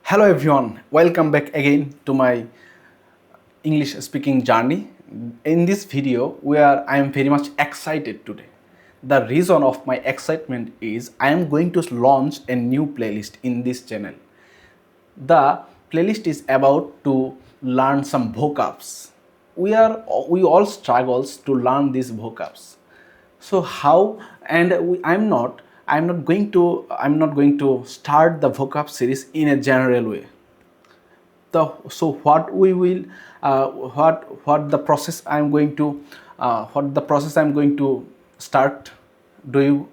Hello everyone, welcome back again to my English speaking journey. In this video, where I am very much excited today. The reason of my excitement is I am going to launch a new playlist in this channel. The playlist is about to learn some vocabs. We all struggles to learn these vocabs. So how I'm not going to start the vocab series in a general way. So what we will what the process I'm going to start. Do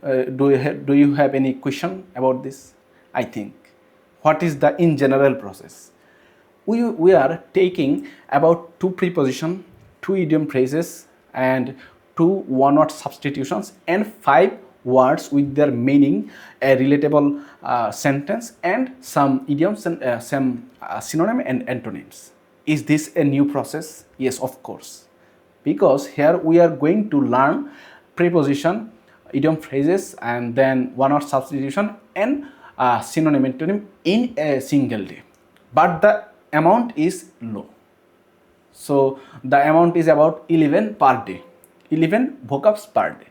you have any question about this? I think, what is the in general process? We are taking about two preposition, two idiom phrases, and two one word substitutions, and five words with their meaning, a relatable sentence, and some idioms and some synonym and antonyms. Is this a new process? Yes, of course, because here we are going to learn preposition, idiom phrases, and then one word substitution and synonym antonym in a single day, but the amount is low. So the amount is about 11 per day, 11 vocabs per day.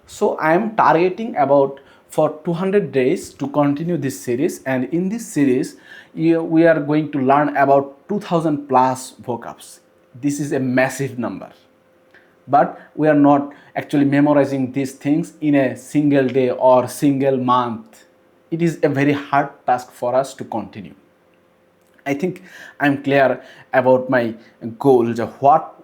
So I am targeting about for 200 days to continue this series, and in this series we are going to learn about 2000 plus vocabs. This is a massive number, but we are not actually memorizing these things in a single day or single month. It is a very hard task for us to continue. I think I'm clear about my goals, what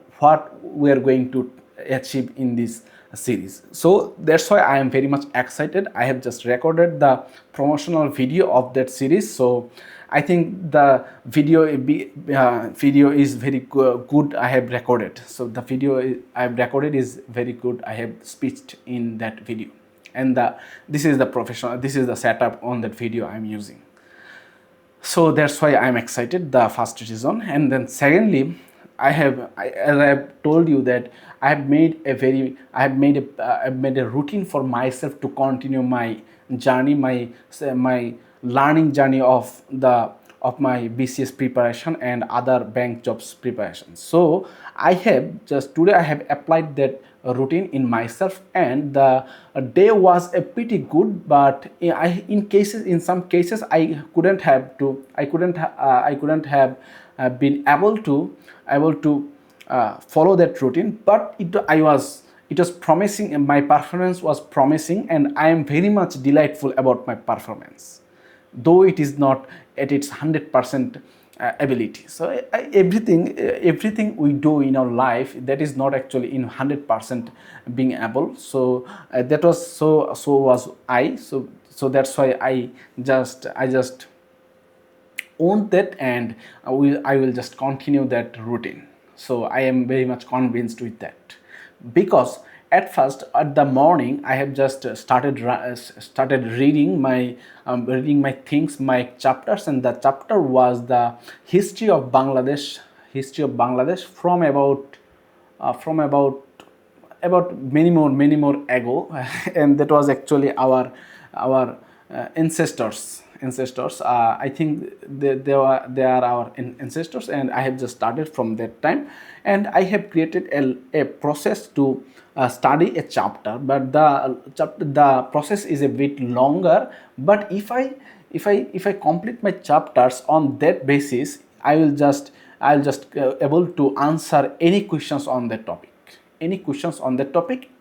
we are going to achieve in this series. So that's why I am very much excited. I have just recorded the promotional video of that series. So I think the video is very good. I have recorded. So the video I have recorded is very good. I have speeched in that video, and this is the setup on that video I'm using. So that's why I'm excited, the first reason. And then secondly, as I have told you that I've made a routine for myself to continue my journey, my learning journey of my BCS preparation and other bank jobs preparation. So today I have applied that routine in myself, and the day was a pretty good, but in some cases I couldn't have been able to follow that routine, but it was promising, and my performance was promising, and I am very much delightful about my performance, though it is not at its 100% ability. So everything we do in our life, that is not actually in 100% being able. So that was so was I. So that's why I just owned that, and I will just continue that routine. So I am very much convinced with that, because at first, at the morning, I have just started reading my things, my chapters, and the chapter was the history of Bangladesh from about many more ago, and that was actually our ancestors. I think they are our ancestors, and I have just started from that time, and I have created a process to study a chapter, but the process is a bit longer. But if I complete my chapters on that basis, I'll just able to answer any questions on that topic,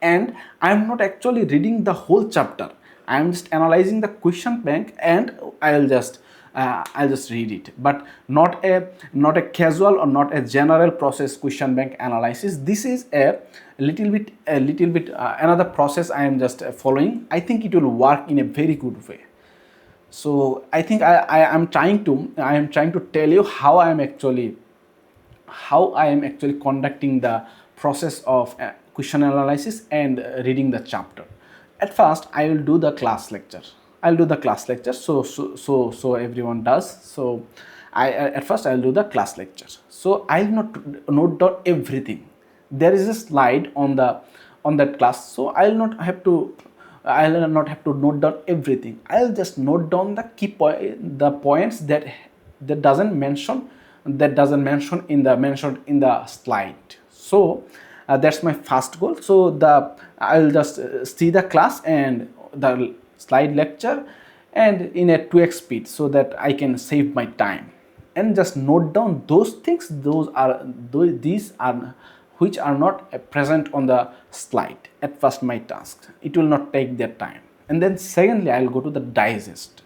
and I'm not actually reading the whole chapter. I'm just analyzing the question bank, and I'll just read it, but not a casual or not a general process question bank analysis. This is a little bit another process I am just following. I think it will work in a very good way. So I think I am trying to tell you how I am actually conducting the process of question analysis and reading the chapter. At first, I will do the class lecture. So everyone does. So at first I'll do the class lecture. So I'll not note down everything. There is a slide on that class, so I'll not have to note down everything. I'll just note down the points that that doesn't mention mentioned in the slide. So that's my first goal. So I'll just see the class and the slide lecture and in a 2x speed, so that I can save my time and just note down those things, these are which are not present on the slide at first my task. It will not take their time. And then secondly, I'll go to the digest.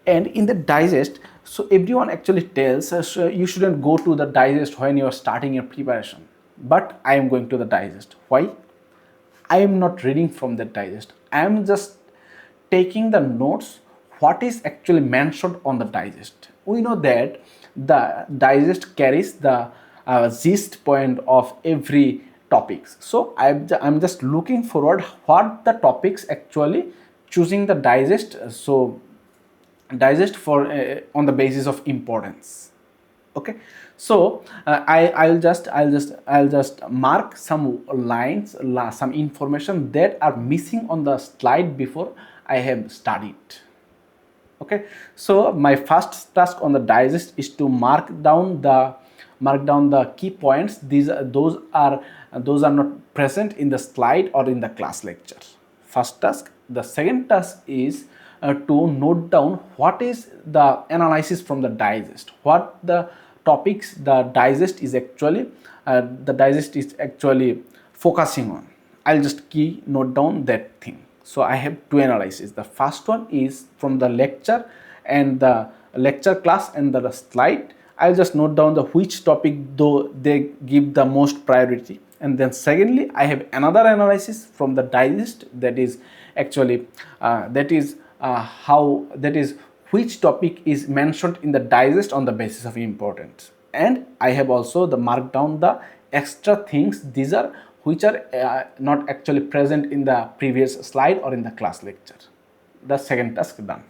And in the digest, so everyone actually tells us you shouldn't go to the digest when you are starting your preparation. But I am going to the digest. Why? I am not reading from the digest. I am just taking the notes, what is actually mentioned on the digest. We know that the digest carries the gist point of every topics. So I'm just looking forward what the topics actually choosing the digest. So digest for on the basis of importance. Okay, so I'll just mark some lines, some information that are missing on the slide before I have studied. Okay, so my first task on the digest is to mark down the key points. Those are not present in the slide or in the class lecture. First task. The second task is to note down what is the analysis from the digest, what the topics the digest is actually focusing on. I'll just note down that thing. So I have two analyses. The first one is from the lecture and the lecture class and the slide. I'll just note down the which topic though they give the most priority. And then secondly, I have another analysis from the digest, that is actually which topic is mentioned in the digest on the basis of importance. And I have also marked down the extra things. These are which are not actually present in the previous slide or in the class lecture. The second task done.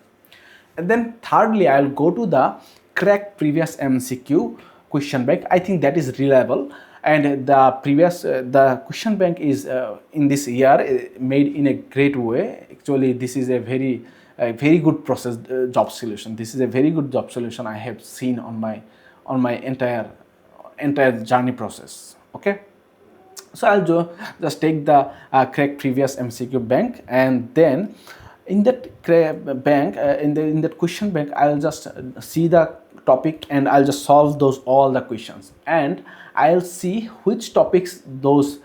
And then thirdly, I'll go to the crack previous MCQ question bank. I think that is reliable, and the question bank is in this year made in a great way. Actually, this is a very good process, job solution. This is a very good job solution I have seen on my entire journey process. Okay, so I'll just take the crack previous MCQ bank, and then in that bank, in that question bank, I'll just see the topic and I'll just solve all the questions, and I'll see which topics those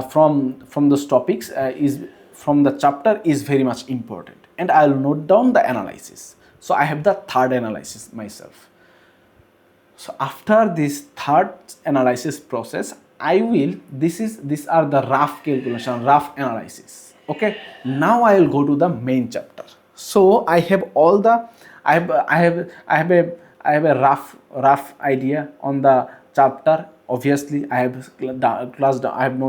from those topics is from the chapter is very much important, and I'll note down the analysis. So I have the third analysis myself. So after this third analysis process, these are the rough calculation, rough analysis. Okay, now I will go to the main chapter. So I have a rough idea on the chapter. Obviously, I have noted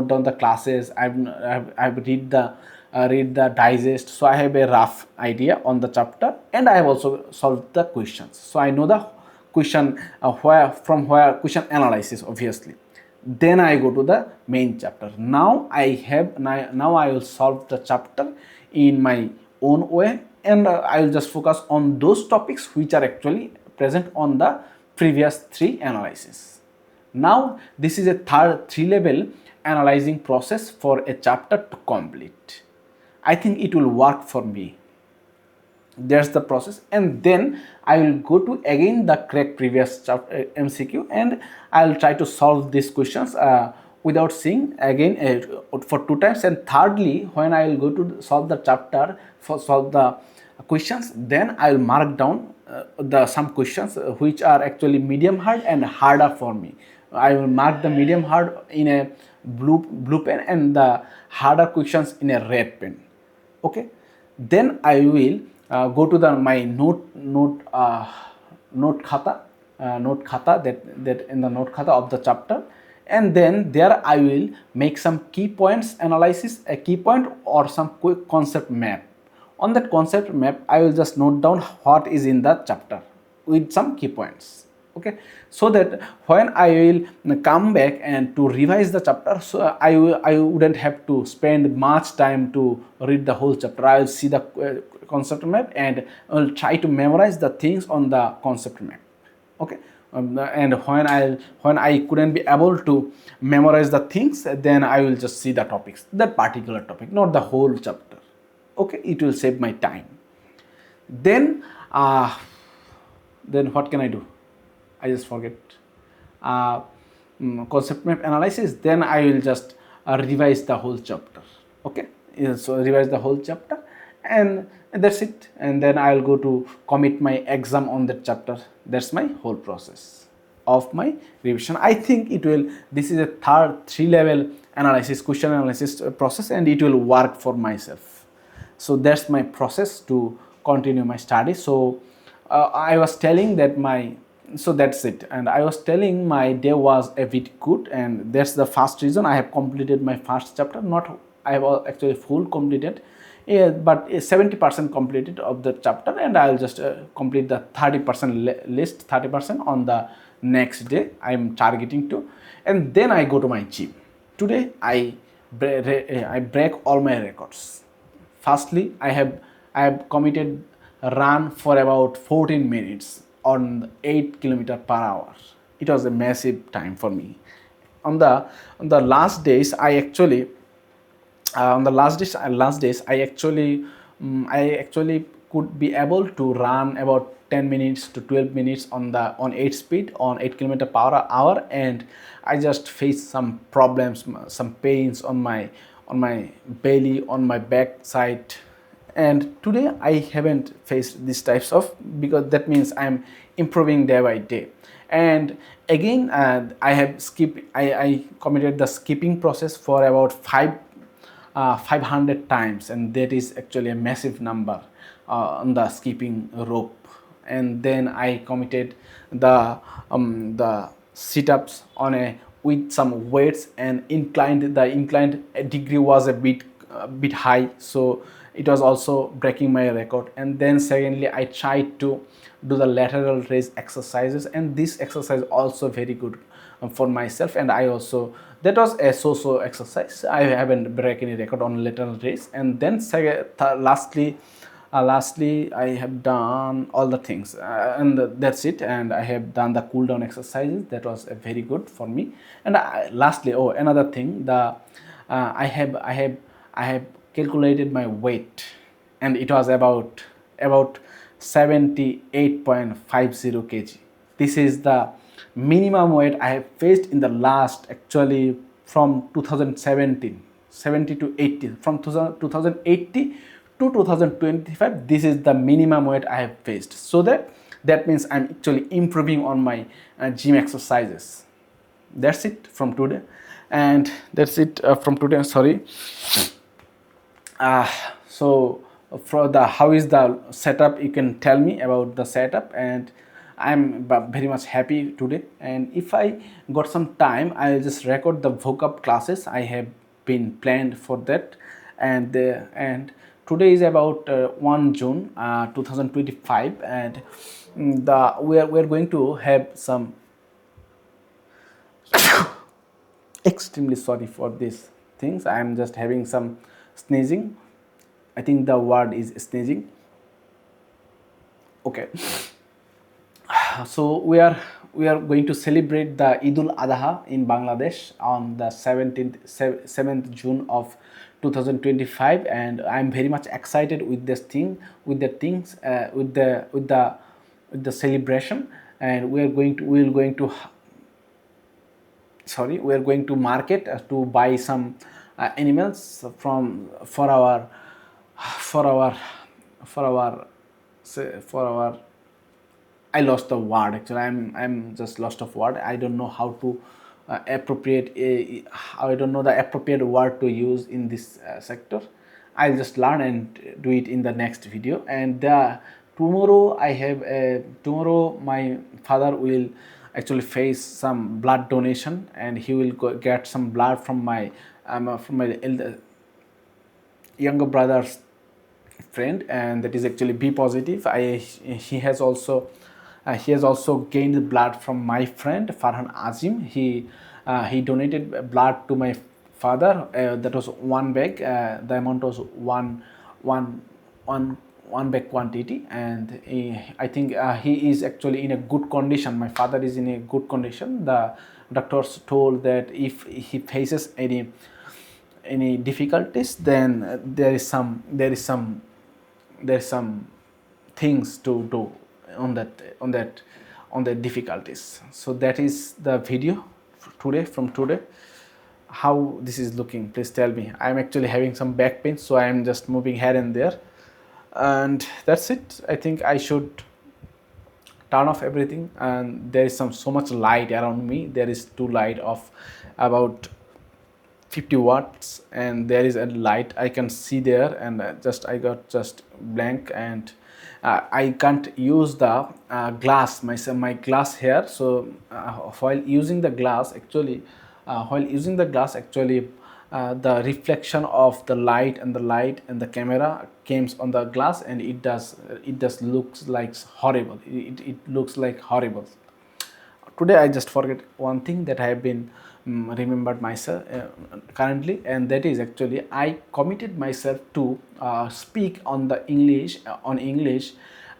down the classes. I have read the digest. So I have a rough idea on the chapter, and I have also solved the questions. So I know the question question analysis, obviously. Then I go to the main chapter. Now I will solve the chapter in my own way, and I will just focus on those topics which are actually present on the previous three analyses. Now this is a three-level analyzing process for a chapter to complete. I think it will work for me. That's the process, and then I will go to again the correct previous chapter MCQ, and I will try to solve these questions without seeing again for 2 times. And thirdly, when I will go to solve the chapter solve the questions, then I will mark down some questions which are actually medium hard and harder for me. I will mark the medium hard in a blue pen and the harder questions in a red pen. Okay, then I will go to my note khata that in the note khata of the chapter, and then there I will make some key points analysis, a key point or some quick concept map. On that concept map, I will just note down what is in the chapter with some key points. Okay, so that when I will come back and to revise the chapter, so I wouldn't have to spend much time to read the whole chapter. I will see the concept map and I will try to memorize the things on the concept map. Okay. And when I couldn't be able to memorize the things, then I will just see the topics, that particular topic, not the whole chapter. Okay, it will save my time. Then then what can I do? I just forget. uh, Concept map analysis, then I will just revise the whole chapter. Okay. Yeah, so revise the whole chapter, and that's it, and then I'll go to commit my exam on that chapter. That's my whole process of my revision. I think it will, this is a three level analysis, question analysis process, and it will work for myself. So that's my process to continue my study. So I was telling that my, so that's it, and I was telling my day was a bit good, and that's the first reason I have completed my first chapter. Not I have actually full completed, but 70% completed of the chapter, and I'll just complete the 30% list, 30% on the next day I am targeting to, and then I go to my gym. Today I break all my records. Firstly, I have committed a run for about 14 minutes on 8 kilometer per hour. It was a massive time for me. On the last days, I actually on the last days I actually could be able to run about 10 minutes to 12 minutes on 8 speed on 8 kilometer per hour, and I just faced some problems, some pains on my belly, on my back side, and today I haven't faced these types of, because that means I'm improving day by day. And again, I have skipped, I committed the skipping process for about 500 times, and that is actually a massive number on the skipping rope. And then I committed the sit-ups on a, with some weights, and the inclined degree was a bit high, so it was also breaking my record. And then secondly, I tried to do the lateral raise exercises, and this exercise also very good for myself, and I also, that was a so-so exercise. I haven't break any record on lateral raise. And then lastly I have done all the things, and that's it, and I have done the cool down exercises. That was very good for me. And lastly, oh, another thing, the I have calculated my weight, and it was about 78.50 kg. This is the minimum weight I have faced in the last, actually from 2017, 70 to 80, from 2080 to 2025. This is the minimum weight I have faced. So that means I'm actually improving on my gym exercises. That's it from today, and that's it from today. Sorry. So for the, how is the setup, you can tell me about the setup, and I'm very much happy today. And if I got some time, I'll just record the vocab classes I have been planned for that. And today is about 1 June 2025, and we're going to have some extremely sorry for these things. I'm just having some sneezing. I think the word is sneezing. Okay. So we are going to celebrate the Eid al-Adha in Bangladesh on the 7th June of 2025, and I'm very much excited with this thing, with the things, with the celebration. And we are going to market to buy some animals for our I lost the word, actually. I'm just lost of word. I don't know how to I don't know the appropriate word to use in this sector. I'll just learn and do it in the next video. And tomorrow my father will actually face some blood donation, and he will get some blood from my younger brother's friend, and that is actually B positive. He has also gained blood from my friend Farhan Azim. He donated blood to my father. That was one bag. The amount was one one bag quantity, and I think he is actually in a good condition. My father is in a good condition. The doctors told that if he faces any difficulties, then there is some things to do on the difficulties. So that is the video today, from today. How this is looking, please tell me. I'm actually having some back pain, so I'm just moving here and there, and that's it. I think I should turn off everything, and there is so much light around me. There is two light of about 50 watts, and there is a light I can see there, and I got just blank, and I can't use the my glass here. So while using the glass actually the reflection of the light and the camera comes on the glass, and it does looks like horrible. It looks like horrible. Today I just forget one thing that I have been remembered myself currently, and that is actually I committed myself to speak on the English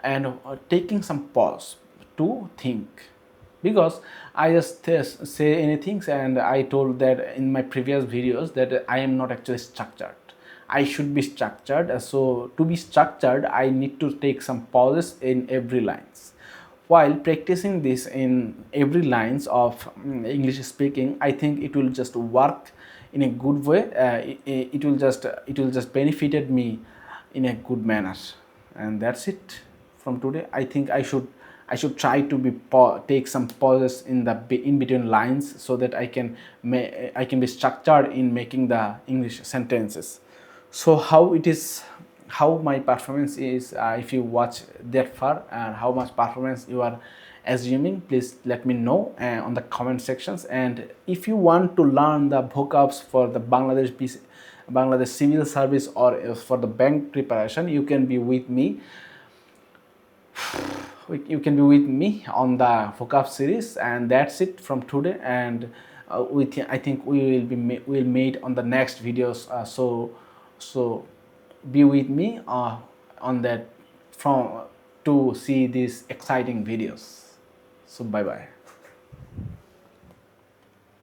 and taking some pause to think, because I just say anything, and I told that in my previous videos that I am not actually structured. I should be structured. So to be structured, I need to take some pauses in every lines. While practicing this in every lines of English speaking, I think it will just work in a good way. It will just benefited me in a good manner, and that's it from today. I think I should try to take some pauses in between lines, so that I can be structured in making the English sentences. So how my performance is, if you watch that far, and how much performance you are assuming, please let me know on the comment sections. And if you want to learn the vocabs for the Bangladesh civil service, or for the bank preparation, you can be with me on the vocab series. And that's it from today, and I think we'll meet on the next videos. So be with me on that to see these exciting videos. So bye bye.